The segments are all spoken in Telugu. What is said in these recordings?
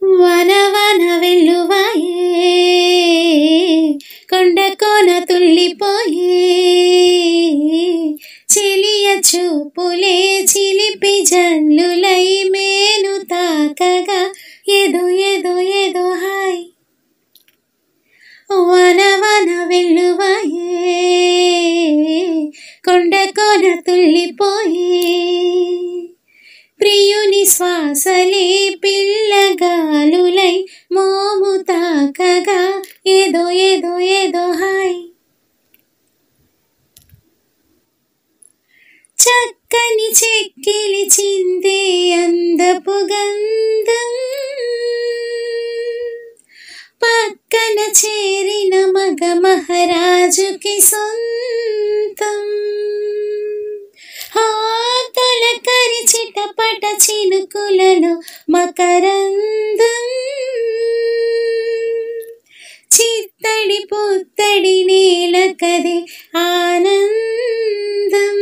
వన వన వెల్లువాయే కొండ కోన తుల్లిపోయే చెలియ చూపులే చిలిపి జల్లులై మేను తాకగా ఏదో ఏదో ఏదో హాయ్. వన వన వెల్లువాయే కొండ కోన తుల్లిపోయే ప్రియుని శ్వాసలే పిల్లగాలులై మోము తాకగా ఏదో ఏదో ఏదో హాయ్. చక్కని చెక్కిలి చిందే అందపు గంధం పక్కన చేరిన మగ మహారాజుకి సొంతం. తొలకరి చిటపట చినుకులలో మకరందం చిత్తడి పుత్తడి నేల కదే ఆనందం.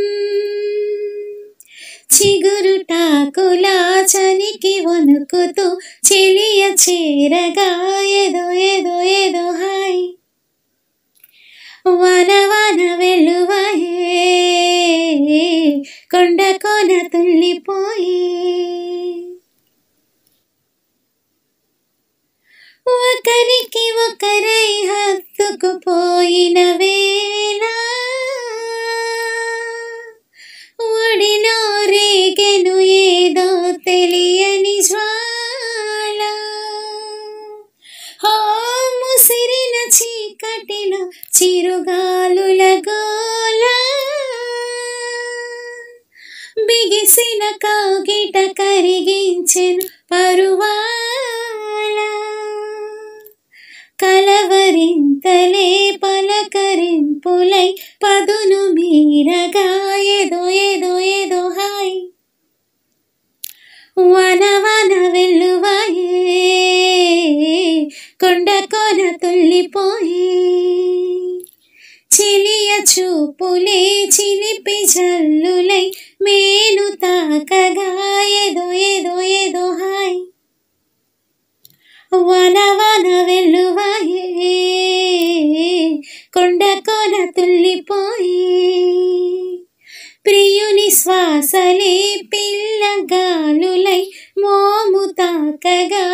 చిగురుటాకులా చనికి వణుకుతూ చెలియ చేరగా ఏదో ఏదో ఏదో హాయ్. వన వన వెల్లువాయే కొండ కోన తుల్లిపోయే ఒకరికి ఒకరై హత్తుకుపోయిన వేళ ఒడిలో రేగెను ఏదో తెలియని జ్వాల. ముసిరిన చీకటిలో చిరుగాలుల గోల బిగిసిన కౌగిట కరిగించెను పరువాల. కలవరింతలే పలకరింపులై పదును మీరగా ఏదో ఏదో ఏదో హాయ్. వన వన వెల్లువాయే కొండ కోన తుల్లిపోయే చెలియ చూపులే చిలిపి జల్లులై మేను తాకగా ఏదో ఏదో ఏదో హాయ్. వన వన వెల్లువాయే కొండ కోన తుల్లిపోయే ప్రియుని శ్వాసలే పిల్లగాలులై మోము తాకగా